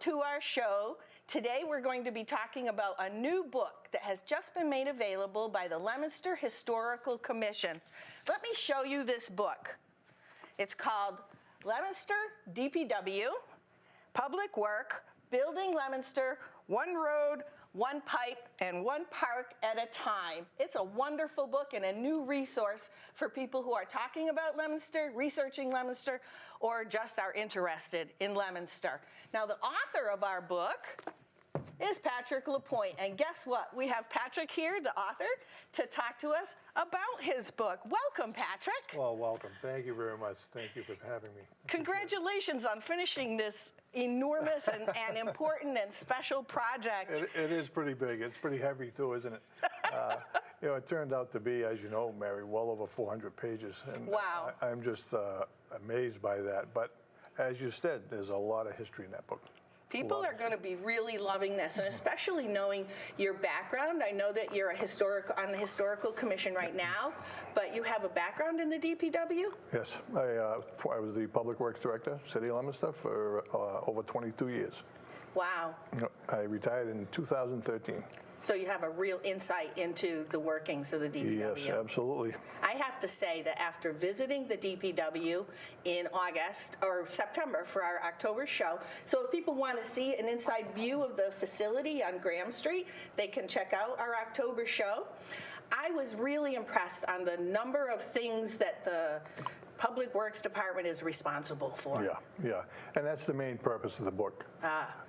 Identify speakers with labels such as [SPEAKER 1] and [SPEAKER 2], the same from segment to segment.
[SPEAKER 1] to our show. Today we're going to be talking about a new book that has just been made available by the Leominster Historical Commission. Let me show you this book. It's called Leominster DPW, Public Work, Building Leominster, One Road, One Pipe, and One Park at a Time. It's a wonderful book and a new resource for people who are talking about Leominster, researching Leominster, or just are interested in Leominster. Now, the author of our book is Patrick LaPointe, and guess what? We have Patrick here, the author, to talk to us about his book. Welcome, Patrick.
[SPEAKER 2] Well, welcome. Thank you very much. Thank you for having me.
[SPEAKER 1] Congratulations on finishing this enormous and important and special project.
[SPEAKER 2] It is pretty big. It's pretty heavy too, isn't it? It turned out to be, as you know, Mary, well over 400 pages. And
[SPEAKER 1] wow.
[SPEAKER 2] I'm just amazed by that. But as you said, there's a lot of history in that book.
[SPEAKER 1] People are going to be really loving this, and especially knowing your background. I know that you're on the Historical Commission right now, but you have a background in the DPW?
[SPEAKER 2] Yes. I was the Public Works Director, City of Leominster, for over 22 years.
[SPEAKER 1] Wow.
[SPEAKER 2] I retired in 2013.
[SPEAKER 1] So you have a real insight into the workings of the DPW.
[SPEAKER 2] Yes, absolutely.
[SPEAKER 1] I have to say that after visiting the DPW in August or September for our October show, so if people want to see an inside view of the facility on Graham Street, they can check out our October show. I was really impressed on the number of things that the Public Works Department is responsible for.
[SPEAKER 2] Yeah, and that's the main purpose of the book.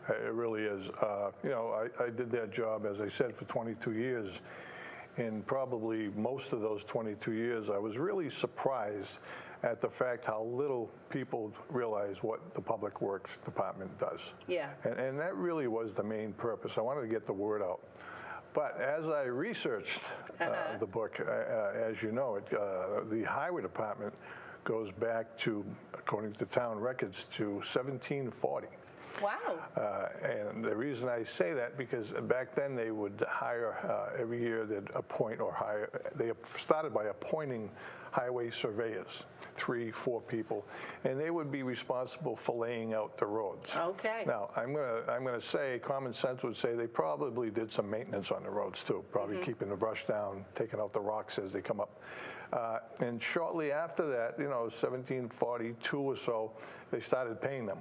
[SPEAKER 2] It really is. I did that job, as I said, for 22 years, and probably most of those 22 years, I was really surprised at the fact how little people realize what the Public Works Department does. Yeah. And that really was the main purpose. I wanted to get the word out. But as I researched the book, as you know, the Highway Department goes back to, according to town records, to 1740.
[SPEAKER 1] Wow.
[SPEAKER 2] And the reason I say that, because back then they would hire, every year they'd appoint or hire, they started by appointing highway surveyors, 3-4 people, and they would be responsible for laying out the roads.
[SPEAKER 1] Okay.
[SPEAKER 2] Now, I'm gonna say, common sense would say they probably did some maintenance on the roads too, probably keeping the brush down, taking out the rocks as they come up. And shortly after that, 1742 or so, they started paying them.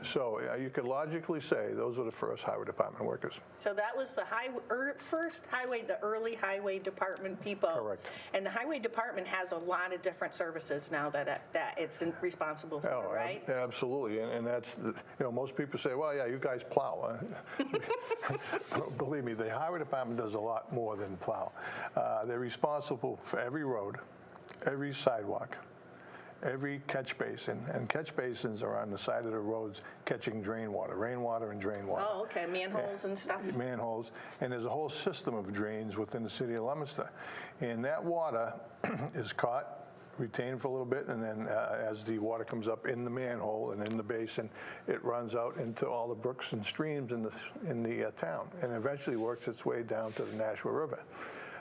[SPEAKER 2] So you could logically say those were the first Highway Department workers.
[SPEAKER 1] So that was the first highway, the early Highway Department people.
[SPEAKER 2] Correct.
[SPEAKER 1] And the Highway Department has a lot of different services now that it's responsible for, right?
[SPEAKER 2] Absolutely, and that's, most people say, well, yeah, you guys plow. Believe me, the Highway Department does a lot more than plow. They're responsible for every road, every sidewalk, every catch basin, and catch basins are on the side of the roads catching rainwater and drain water.
[SPEAKER 1] Oh, okay, manholes and stuff.
[SPEAKER 2] Manholes, and there's a whole system of drains within the city of Leominster. And that water is caught, retained for a little bit, and then as the water comes up in the manhole and in the basin, it runs out into all the brooks and streams in the town, and eventually works its way down to the Nashua River.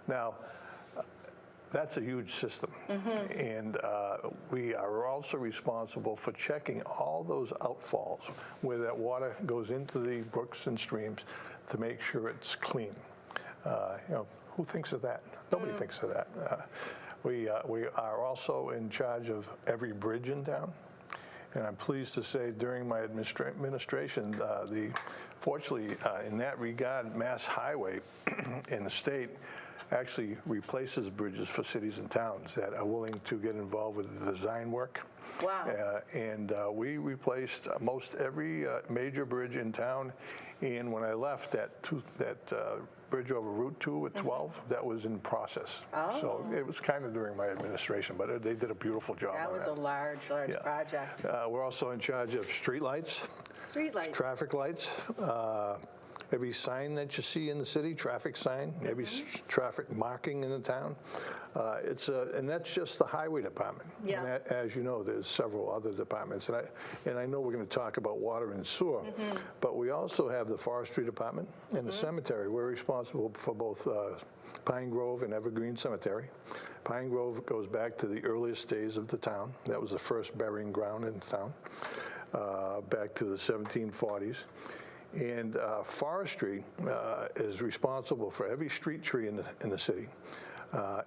[SPEAKER 2] Now, that's a huge system, and we are also responsible for checking all those outfalls where that water goes into the brooks and streams to make sure it's clean. Who thinks of that? Nobody thinks of that. We are also in charge of every bridge in town, and I'm pleased to say during my administration, fortunately in that regard, Mass Highway in the state actually replaces bridges for cities and towns that are willing to get involved with the design work.
[SPEAKER 1] Wow.
[SPEAKER 2] And we replaced most every major bridge in town. And when I left, that bridge over Route 2 at 12, that was in process. Oh. So it was kind of during my administration, but they did a beautiful job.
[SPEAKER 1] That was a large project.
[SPEAKER 2] We're also in charge of street lights. Traffic lights. Every sign that you see in the city, traffic sign, every traffic marking in the town, and that's just the Highway Department.
[SPEAKER 1] Yeah.
[SPEAKER 2] And as you know, there's several other departments, and I know we're going to talk about water and sewer, but we also have the Forestry Department and the cemetery. We're responsible for both Pine Grove and Evergreen Cemetery. Pine Grove goes back to the earliest days of the town. That was the first burying ground in the town, back to the 1740s. And forestry is responsible for every street tree in the city.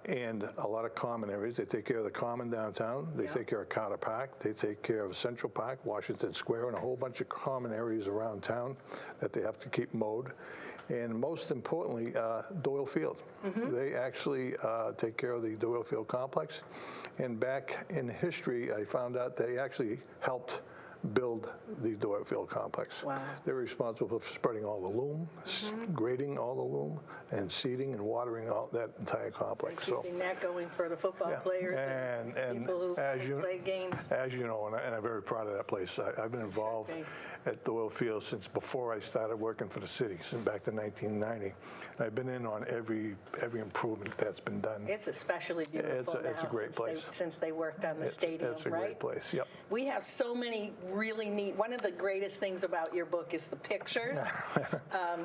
[SPEAKER 2] And a lot of common areas. They take care of the common downtown. They take care of Carter Park. They take care of Central Park, Washington Square, and a whole bunch of common areas around town that they have to keep mowed. And most importantly, Doyle Field. They actually take care of the Doyle Field complex. And back in history, I found out they actually helped build the Doyle Field complex.
[SPEAKER 1] Wow.
[SPEAKER 2] They're responsible for spreading all the loom, grading all the loom, and seeding and watering all that entire complex.
[SPEAKER 1] And keeping that going for the football players and people who play games.
[SPEAKER 2] As you know, and I'm very proud of that place. I've been involved at Doyle Field since before I started working for the city, since back to 1990. I've been in on every improvement that's been done.
[SPEAKER 1] It's especially beautiful
[SPEAKER 2] It's a great place.
[SPEAKER 1] Since they worked on the stadium,
[SPEAKER 2] It's a great place, yep.
[SPEAKER 1] We have so many really neat, one of the greatest things about your book is the pictures,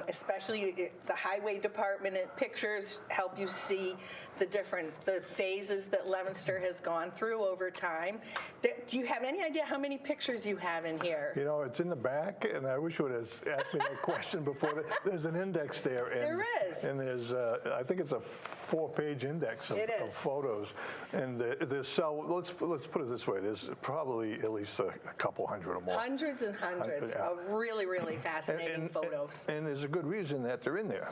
[SPEAKER 1] especially the highway department pictures help you see the phases that Leominster has gone through over time. Do you have any idea how many pictures you have in here?
[SPEAKER 2] You know, it's in the back, and I wish you would have asked me that question before. There's an index there. And,
[SPEAKER 1] there is.
[SPEAKER 2] And there's, I think it's a 4-page index of photos. And let's put it this way, there's probably at least a couple hundred or more.
[SPEAKER 1] Hundreds and hundreds of really, really fascinating photos.
[SPEAKER 2] And there's a good reason that they're in there.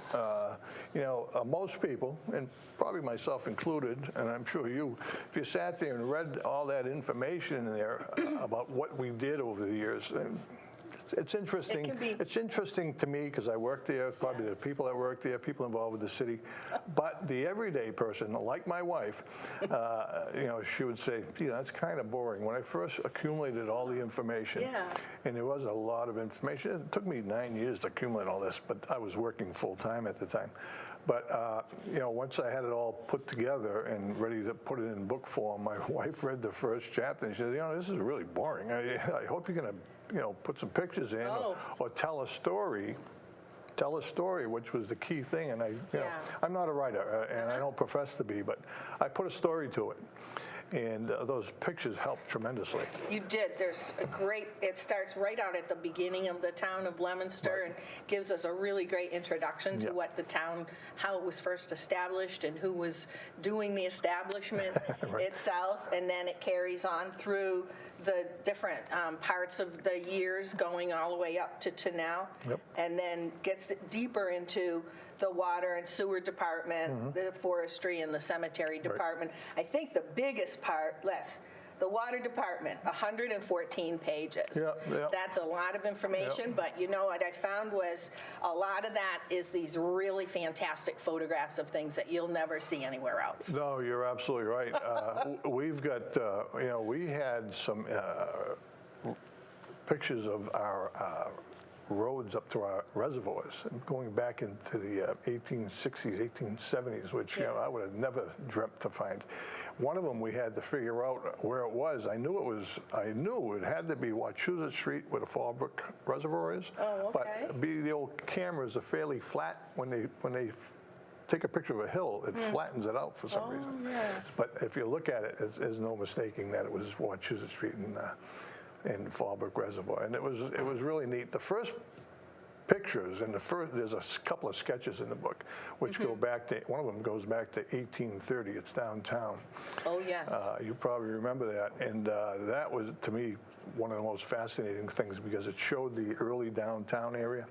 [SPEAKER 2] You know, most people, and probably myself included, and I'm sure you, if you sat there and read all that information in there about what we did over the years, it's interesting. It's interesting to me because I work there, probably the people that work there, people involved with the city. But the everyday person, like my wife, you know, she would say, you know, that's kind of boring. When I first accumulated all the information, and there was a lot of information, it took me 9 years to accumulate all this, but I was working full time at the time. But, you know, once I had it all put together and ready to put it in book form, my wife read the first chapter and she said, you know, this is really boring. I hope you're going to, you know, put some pictures in or tell a story. Tell a story, which was the key thing. And I'm not a writer, and I don't profess to be, but I put a story to it. And those pictures helped tremendously.
[SPEAKER 1] You did. There's a great, it starts right out at the beginning of the town of Leominster and gives us a really great introduction to what the town, how it was first established and who was doing the establishment itself. And then it carries on through the different parts of the years going all the way up to now. And then gets deeper into the water and sewer department, the forestry and the cemetery department. I think the biggest part, the water department, 114 pages. That's a lot of information, but you know what I found was a lot of that is these really fantastic photographs of things that you'll never see anywhere else.
[SPEAKER 2] No, you're absolutely right. We've got, you know, we had some pictures of our roads up to our reservoirs, going back into the 1860s, 1870s, which you know I would have never dreamt to find. One of them we had to figure out where it was. I knew it had to be Wachusett Street where the Fallbrook Reservoir is. But the old cameras are fairly flat. When they take a picture of a hill, it flattens it out for some reason. But if you look at it, there's no mistaking that it was Wachusett Street and Fallbrook Reservoir, and it was really neat. The first pictures and there's a couple of sketches in the book which go back to, one of them goes back to 1830. It's downtown. Oh yes. You probably remember that, and that was to me one of the most fascinating things because it showed the early downtown area,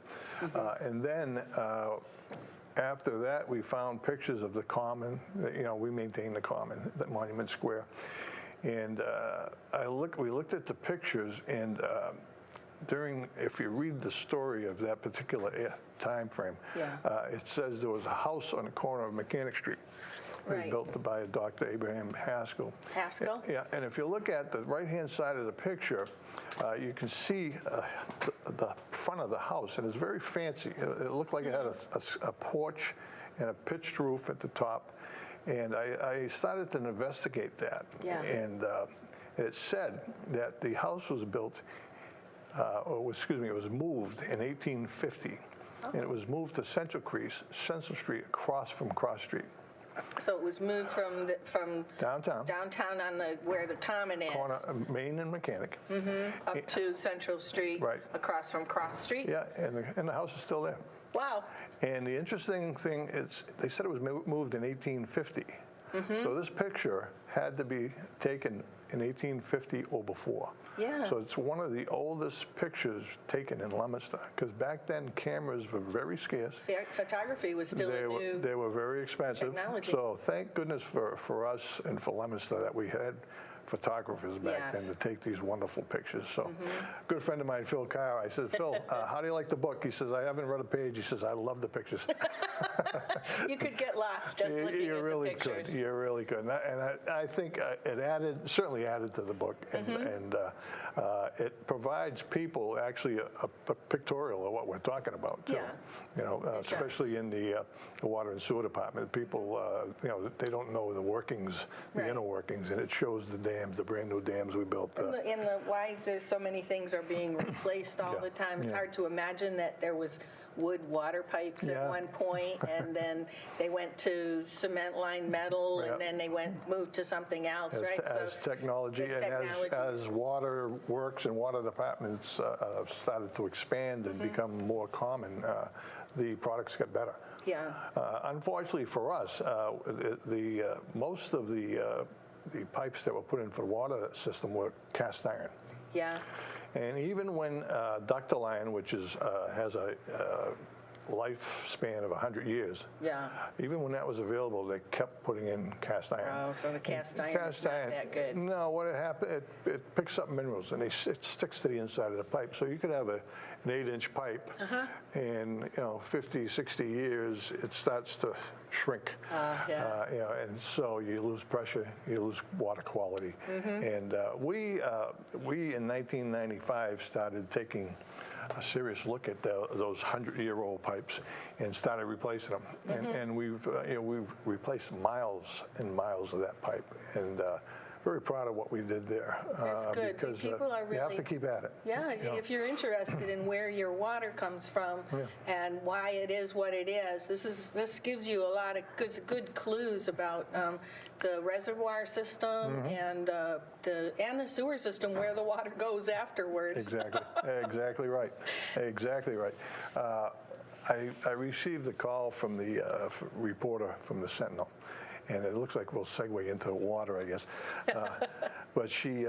[SPEAKER 2] and then. After that, we found pictures of the Common. You know, we maintain the Common, the Monument Square. And we looked at the pictures, and if you read the story of that particular time frame, it says there was a house on the corner of Mechanic Street. Built by Dr. Abraham Haskell. Haskell? Yeah, and if you look at the right-hand side of the picture, you can see the front of the house, and it's very fancy. It looked like it had a porch and a pitched roof at the top. And I started to investigate that. And it said that the house was built, it was moved in 1850. And it was moved to Central Street across from Cross Street.
[SPEAKER 1] So it was moved from
[SPEAKER 2] Downtown.
[SPEAKER 1] downtown on where the common is,
[SPEAKER 2] Corner, Main and Mechanic.
[SPEAKER 1] up to Central Street,
[SPEAKER 2] Right.
[SPEAKER 1] across from Cross Street.
[SPEAKER 2] Yeah, and the house is still there.
[SPEAKER 1] Wow.
[SPEAKER 2] And the interesting thing is, they said it was moved in 1850. So this picture had to be taken in 1850 or before.
[SPEAKER 1] Yeah.
[SPEAKER 2] So it's one of the oldest pictures taken in Leominster, because back then cameras were very scarce.
[SPEAKER 1] Photography was still a new
[SPEAKER 2] They were very expensive.
[SPEAKER 1] technology.
[SPEAKER 2] So thank goodness for us and for Leominster that we had photographers back
[SPEAKER 1] Yes.
[SPEAKER 2] then to take these wonderful pictures. So a good friend of mine, Phil Carr, I said, Phil, how do you like the book? He says, I haven't read a page. He says, I love the pictures.
[SPEAKER 1] You could get lost just looking
[SPEAKER 2] You
[SPEAKER 1] at
[SPEAKER 2] really
[SPEAKER 1] the pictures.
[SPEAKER 2] could. You really could. And I think it certainly added to the book. And it provides people actually a pictorial of what we're talking about, too.
[SPEAKER 1] Yeah.
[SPEAKER 2] You know, especially in the water and sewer department. People, you know, they don't know the workings, the
[SPEAKER 1] Right.
[SPEAKER 2] inner workings, and it shows the dams, the brand new dams we built.
[SPEAKER 1] In the why there's so many things are being replaced all
[SPEAKER 2] Yeah,
[SPEAKER 1] the time. It's
[SPEAKER 2] yeah.
[SPEAKER 1] hard to imagine that there was wood water pipes
[SPEAKER 2] Yeah.
[SPEAKER 1] at one point, and then they went to cement line metal,
[SPEAKER 2] Yep.
[SPEAKER 1] and then they moved to something else, right?
[SPEAKER 2] As technology
[SPEAKER 1] as
[SPEAKER 2] and
[SPEAKER 1] technology.
[SPEAKER 2] as water works and water departments started to expand and become more common, the products get better.
[SPEAKER 1] Yeah.
[SPEAKER 2] Unfortunately for us, most of the pipes that were put in for the water system were cast iron.
[SPEAKER 1] Yeah.
[SPEAKER 2] And even when ductile iron, which has a lifespan of 100 years,
[SPEAKER 1] Yeah.
[SPEAKER 2] even when that was available, they kept putting in cast iron.
[SPEAKER 1] Oh, so the cast iron is not that good.
[SPEAKER 2] No, what had happened, it picks up minerals and it sticks to the inside of the pipe. So you could have an 8-inch pipe, and 50, 60 years, it starts to shrink.
[SPEAKER 1] Yeah.
[SPEAKER 2] And so you lose pressure, you lose water quality. And we in 1995 started taking a serious look at those 100-year-old pipes and started replacing them. And we've replaced miles and miles of that pipe, and very proud of what we did there.
[SPEAKER 1] That's good.
[SPEAKER 2] Because
[SPEAKER 1] People are
[SPEAKER 2] you have to
[SPEAKER 1] really-
[SPEAKER 2] keep at it.
[SPEAKER 1] Yeah, if you're interested in where your water comes from and why it is what it is, this gives you a lot of good clues about the reservoir system and the sewer system, where the water goes afterwards.
[SPEAKER 2] Exactly. Exactly right. Exactly right. I received a call from the reporter from the Sentinel, and it looks like we'll segue into water, I guess. But she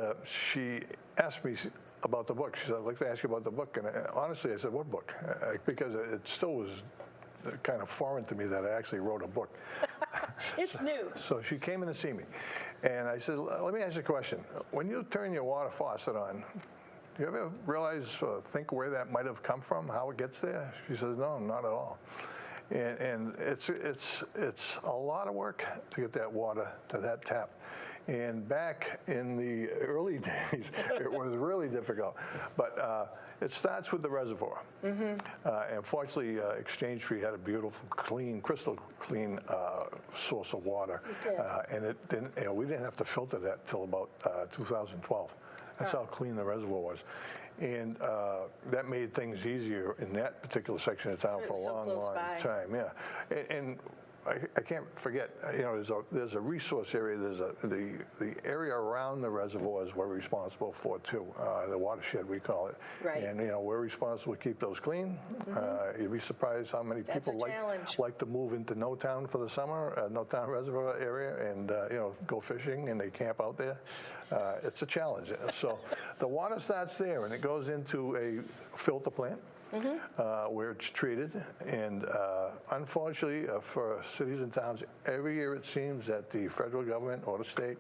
[SPEAKER 2] asked me about the book. She said, I'd like to ask you about the book. And honestly, I said, what book? Because it still was kind of foreign to me that I actually wrote a book.
[SPEAKER 1] It's new.
[SPEAKER 2] So she came in to see me. And I said, let me ask you a question. When you turn your water faucet on, do you ever realize or think where that might have come from, how it gets there? She says, no, not at all. And it's a lot of work to get that water to that tap. And back in the early days, it was really difficult. But it starts with the reservoir. And fortunately, Exchange Tree had a beautiful, clean, crystal clean source of water. And it didn't, we didn't have to filter that till about 2012. That's how clean the reservoir was. And that made things easier in that particular section of town for a
[SPEAKER 1] So
[SPEAKER 2] long,
[SPEAKER 1] close
[SPEAKER 2] long
[SPEAKER 1] by.
[SPEAKER 2] time. Yeah, and I can't forget. There's a resource area. There's the area around the reservoirs we're responsible for too. The watershed, we call it.
[SPEAKER 1] Right.
[SPEAKER 2] And we're responsible to keep those clean. You'd be surprised how many
[SPEAKER 1] That's a
[SPEAKER 2] people
[SPEAKER 1] challenge.
[SPEAKER 2] like to move into No Town for the summer, No Town Reservoir area, and go fishing, and they camp out there. It's a challenge. So the water starts there, and it goes into a filter plant. Where it's treated, and unfortunately for cities and towns, every year it seems that the federal government or the state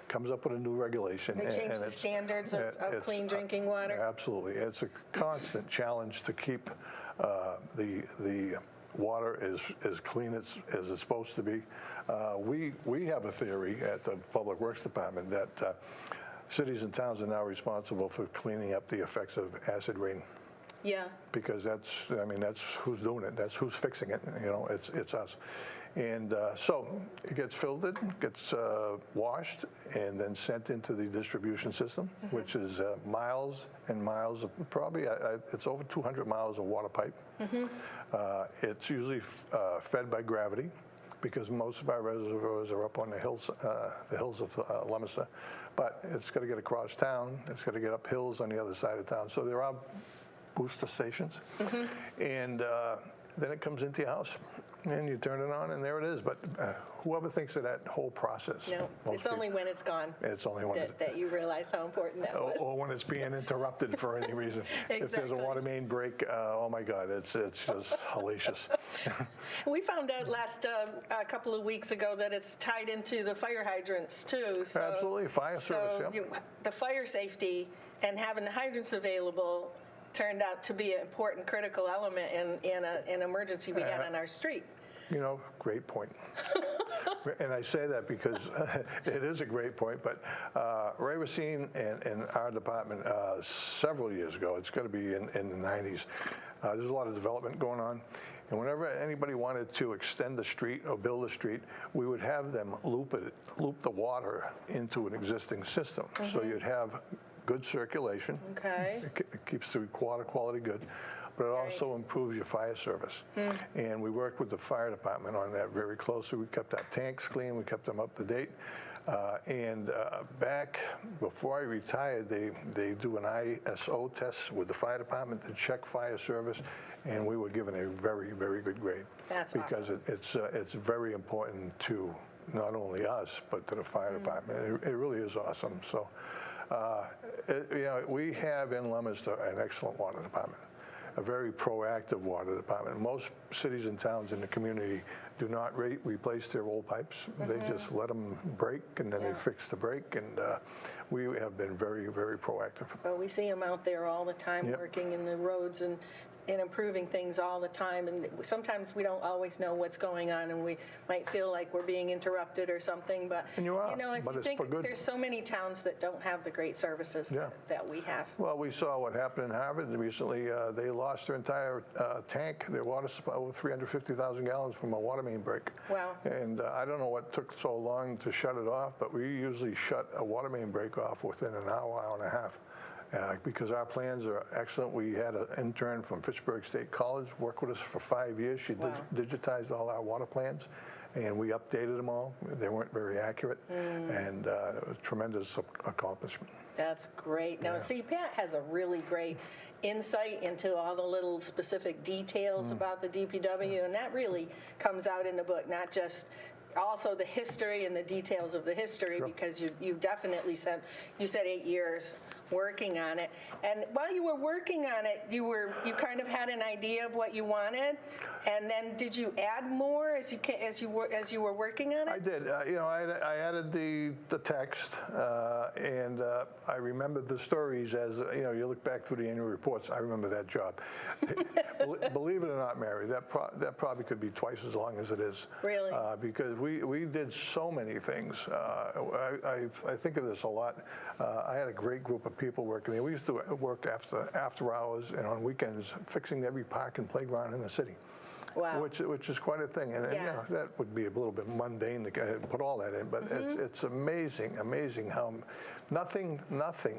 [SPEAKER 2] comes up with a new regulation.
[SPEAKER 1] They change the standards of clean drinking water?
[SPEAKER 2] Absolutely. It's a constant challenge to keep the water as clean as it's supposed to be. We have a theory at the Public Works Department that cities and towns are now responsible for cleaning up the effects of acid rain.
[SPEAKER 1] Yeah.
[SPEAKER 2] Because that's who's doing it. That's who's fixing it. It's us. And so it gets filtered, gets washed, and then sent into the distribution system, which is miles and miles of, probably it's over 200 miles of water pipe. It's usually fed by gravity. because most of our reservoirs are up on the hills of Leominster. But it's got to get across town. It's got to get up hills on the other side of town. So there are booster stations, and then it comes into your house, and you turn it on, and there it is. But whoever thinks of that whole process,
[SPEAKER 1] No, it's only when it's gone.
[SPEAKER 2] It's only when
[SPEAKER 1] that you realize how important that was.
[SPEAKER 2] or when it's being interrupted for any reason. If there's a
[SPEAKER 1] Exactly.
[SPEAKER 2] water main break, oh my God, it's just hellacious.
[SPEAKER 1] We found out a couple of weeks ago that it's tied into the fire hydrants too. So,
[SPEAKER 2] Absolutely, fire service.
[SPEAKER 1] So
[SPEAKER 2] Yep.
[SPEAKER 1] the fire safety and having the hydrants available turned out to be an important, critical element in an emergency we had on our street.
[SPEAKER 2] You know, great point. And I say that because it is a great point, but Ray Racine in our department several years ago, it's got to be in the 90s, there's a lot of development going on. And whenever anybody wanted to extend the street or build a street, we would have them loop the water into an existing system. So you'd have good circulation.
[SPEAKER 1] Okay.
[SPEAKER 2] It keeps the water quality good, but it also improves your fire service. And we worked with the fire department on that very closely. We kept our tanks clean. We kept them up to date. And back before I retired, they do an ISO test with the fire department to check fire service, and we were given a very, very good grade.
[SPEAKER 1] That's
[SPEAKER 2] because
[SPEAKER 1] awesome.
[SPEAKER 2] it's very important to not only us, but to the fire department. It really is awesome. So, you know, we have in Leominster an excellent water department, a very proactive water department. Most cities and towns in the community do not replace their old pipes. They just let them break, and then they fix the break. And we have been very, very proactive.
[SPEAKER 1] But we see them out there all the time
[SPEAKER 2] Yep.
[SPEAKER 1] working in the roads and improving things all the time. And sometimes we don't always know what's going on, and we might feel like we're being interrupted or something. But
[SPEAKER 2] And you are,
[SPEAKER 1] know, if
[SPEAKER 2] but
[SPEAKER 1] you
[SPEAKER 2] it's
[SPEAKER 1] think
[SPEAKER 2] for good.
[SPEAKER 1] there's so many towns that don't have the great services
[SPEAKER 2] Yeah.
[SPEAKER 1] that we have.
[SPEAKER 2] Well, we saw what happened in Harvard recently. They lost their entire tank, their water supply, over 350,000 gallons from a water main break.
[SPEAKER 1] Wow.
[SPEAKER 2] And I don't know what took so long to shut it off, but we usually shut a water main break off within an hour, hour and a half. Because our plans are excellent. We had an intern from Fitchburg State College work with us for 5 years. She digitized all our water plans, and we updated them all. They weren't very accurate, and it was a tremendous accomplishment.
[SPEAKER 1] That's great. Now, see, Pat has a really great insight into all the little specific details about the DPW, and that really comes out in the book, not just also the history and the details of the history, because you've definitely said, you said 8 years working on it. And while you were working on it, you kind of had an idea of what you wanted, and then did you add more as you were working on it?
[SPEAKER 2] I did. You know, I added the text, and I remembered the stories as, you know, you look back through the annual reports, I remember that job. Believe it or not, Mary, that probably could be twice as long as it is.
[SPEAKER 1] Really?
[SPEAKER 2] Because we did so many things. I think of this a lot. I had a great group of people working there. We used to work after hours and on weekends fixing every park and playground in the city.
[SPEAKER 1] Wow.
[SPEAKER 2] Which is quite a thing, and you know, that would be a little bit mundane to put all that in, but it's amazing how nothing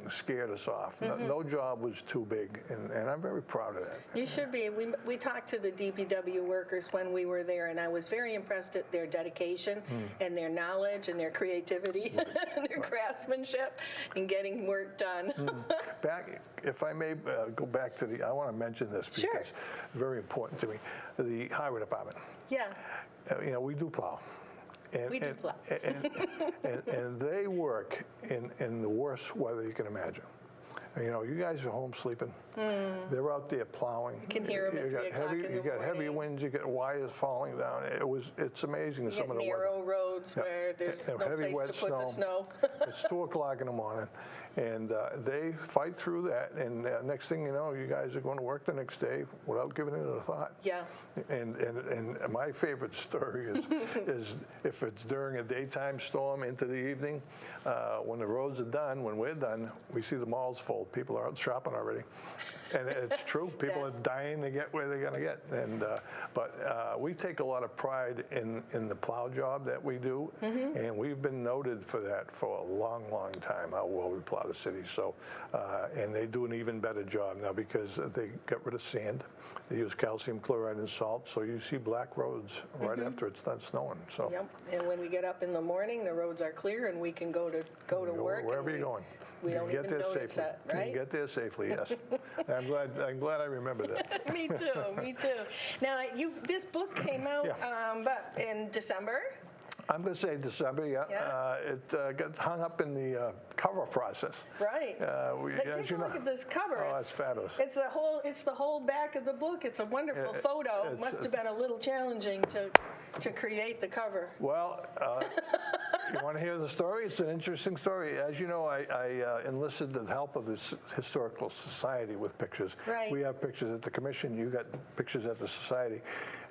[SPEAKER 2] scared us off. No job was too big, and I'm very proud of that.
[SPEAKER 1] You should be. We talked to the DPW workers when we were there, and I was very impressed at their dedication and their knowledge and their creativity and their craftsmanship in getting work done.
[SPEAKER 2] If I may go back to I want to mention this because it's very important to me. The highway department.
[SPEAKER 1] Yeah.
[SPEAKER 2] You know, we do plow.
[SPEAKER 1] We do plow.
[SPEAKER 2] And they work in the worst weather you can imagine. You know, you guys are home sleeping. They're out there plowing.
[SPEAKER 1] You can hear them at 3 o'clock in the
[SPEAKER 2] You got heavy
[SPEAKER 1] morning.
[SPEAKER 2] winds. You got wires falling down. It's amazing
[SPEAKER 1] You
[SPEAKER 2] some
[SPEAKER 1] get
[SPEAKER 2] of the weather.
[SPEAKER 1] narrow roads where there's no
[SPEAKER 2] Heavy,
[SPEAKER 1] place
[SPEAKER 2] wet
[SPEAKER 1] to put the snow.
[SPEAKER 2] It's 2 o'clock in the morning, and they fight through that. And next thing you know, you guys are going to work the next day without giving it a thought.
[SPEAKER 1] Yeah.
[SPEAKER 2] And my favorite story is if it's during a daytime storm into the evening, when the roads are done, when we're done, we see the malls full. People are out shopping already. And it's true. People are dying to get where they're going to get. And but we take a lot of pride in the plow job that we do, and we've been noted for that for a long, long time. How well we plow the city. So, and they do an even better job now because they got rid of sand. They use calcium chloride and salt, so you see black roads right after it's done snowing. So.
[SPEAKER 1] Yep. And when we get up in the morning, the roads are clear, and we can go to work.
[SPEAKER 2] Wherever you're going.
[SPEAKER 1] We don't
[SPEAKER 2] get
[SPEAKER 1] even
[SPEAKER 2] there
[SPEAKER 1] notice
[SPEAKER 2] safely.
[SPEAKER 1] that, right?
[SPEAKER 2] You get there safely, yes. I'm glad I remember that.
[SPEAKER 1] Me too. Now, this book came out but in December?
[SPEAKER 2] I'm going to say December, yeah. It got hung up in the cover process.
[SPEAKER 1] Right. But take a look at this cover.
[SPEAKER 2] Oh, it's fabulous.
[SPEAKER 1] It's the whole back of the book. It's a wonderful photo. It must have been a little challenging to create the cover.
[SPEAKER 2] Well, you want to hear the story? It's an interesting story. As you know, I enlisted the help of this historical society with pictures.
[SPEAKER 1] Right.
[SPEAKER 2] We have pictures at the commission. You got pictures at the society.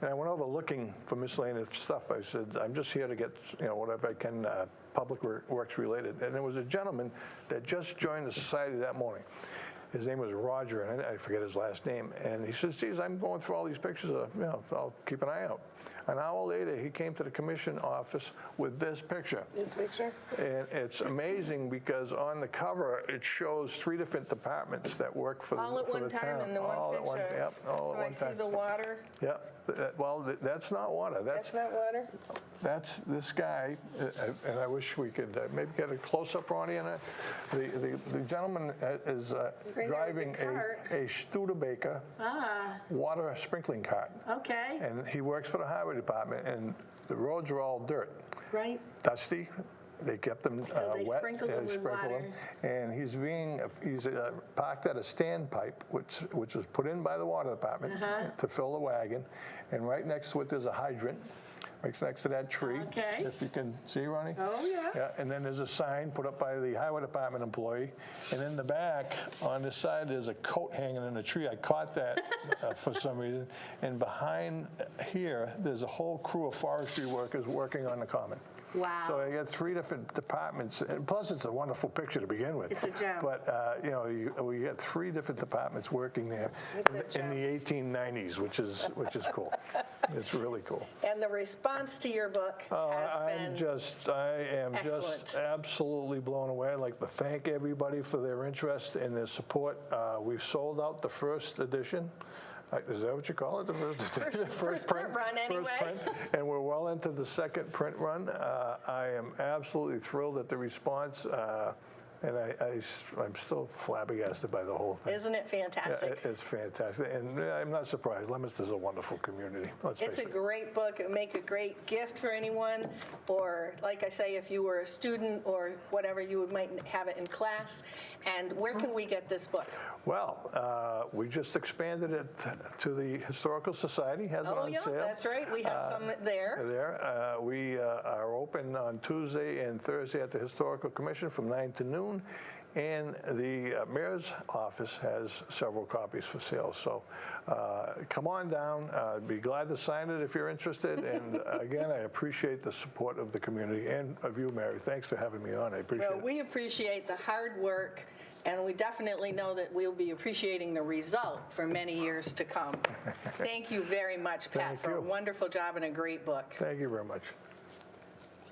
[SPEAKER 2] And I went over looking for miscellaneous stuff. I said, I'm just here to get, whatever I can, public works related. And there was a gentleman that just joined the society that morning. His name was Roger, and I forget his last name. And he says, geez, I'm going through all these pictures. I'll keep an eye out. An hour later, he came to the commission office with this picture.
[SPEAKER 1] This picture?
[SPEAKER 2] And it's amazing because on the cover, it shows 3 different departments that work for the town.
[SPEAKER 1] All at one time in the one picture.
[SPEAKER 2] Yep, all at one time.
[SPEAKER 1] So I see the water.
[SPEAKER 2] Yep. Well, that's not water.
[SPEAKER 1] That's not water?
[SPEAKER 2] That's this guy, and I wish we could maybe get a close-up, Ronnie, on it. The gentleman is driving a Studebaker water sprinkling cart.
[SPEAKER 1] Okay.
[SPEAKER 2] And he works for the highway department, and the roads are all dirt.
[SPEAKER 1] Right.
[SPEAKER 2] Dusty. They kept them
[SPEAKER 1] So they
[SPEAKER 2] wet.
[SPEAKER 1] sprinkled them with water.
[SPEAKER 2] And he's parked at a standpipe, which was put in by the water department to fill the wagon. And right next to it, there's a hydrant. Right next to that tree.
[SPEAKER 1] Okay.
[SPEAKER 2] If you can see, Ronnie.
[SPEAKER 1] Oh, yeah.
[SPEAKER 2] Yeah. And then there's a sign put up by the highway department employee. And in the back, on this side, there's a coat hanging in a tree. I caught that for some reason. And behind here, there's a whole crew of forestry workers working on the common.
[SPEAKER 1] Wow.
[SPEAKER 2] So I got 3 different departments, and plus it's a wonderful picture to begin with.
[SPEAKER 1] It's a gem.
[SPEAKER 2] But we got 3 different departments working there in the 1890s, which is cool. It's really cool.
[SPEAKER 1] And the response to your book has been
[SPEAKER 2] I am
[SPEAKER 1] excellent.
[SPEAKER 2] just absolutely blown away. I'd like to thank everybody for their interest and their support. We've sold out the first edition. Is that what you call it? The first print
[SPEAKER 1] run, anyway.
[SPEAKER 2] First print, and we're well into the second print run. I am absolutely thrilled at the response, and I'm still flabbergasted by the whole thing.
[SPEAKER 1] Isn't it fantastic?
[SPEAKER 2] Yeah, it's fantastic, and I'm not surprised. Leominster's a wonderful community. Let's face
[SPEAKER 1] It's a
[SPEAKER 2] it.
[SPEAKER 1] great book. It would make a great gift for anyone, or like I say, if you were a student or whatever, you might have it in class. And where can we get this book?
[SPEAKER 2] Well, we just expanded it to the Historical Society. Has it on sale.
[SPEAKER 1] That's right. We have some there.
[SPEAKER 2] We are open on Tuesday and Thursday at the Historical Commission from 9 to noon. And the mayor's office has several copies for sale. So come on down. I'd be glad to sign it if you're interested. And again, I appreciate the support of the community and of you, Mary. Thanks for having me on. I appreciate it.
[SPEAKER 1] We appreciate the hard work, and we definitely know that we'll be appreciating the result for many years to come. Thank you very much, Pat,
[SPEAKER 2] Thank
[SPEAKER 1] for a
[SPEAKER 2] you.
[SPEAKER 1] wonderful job and a great book.
[SPEAKER 2] Thank you very much.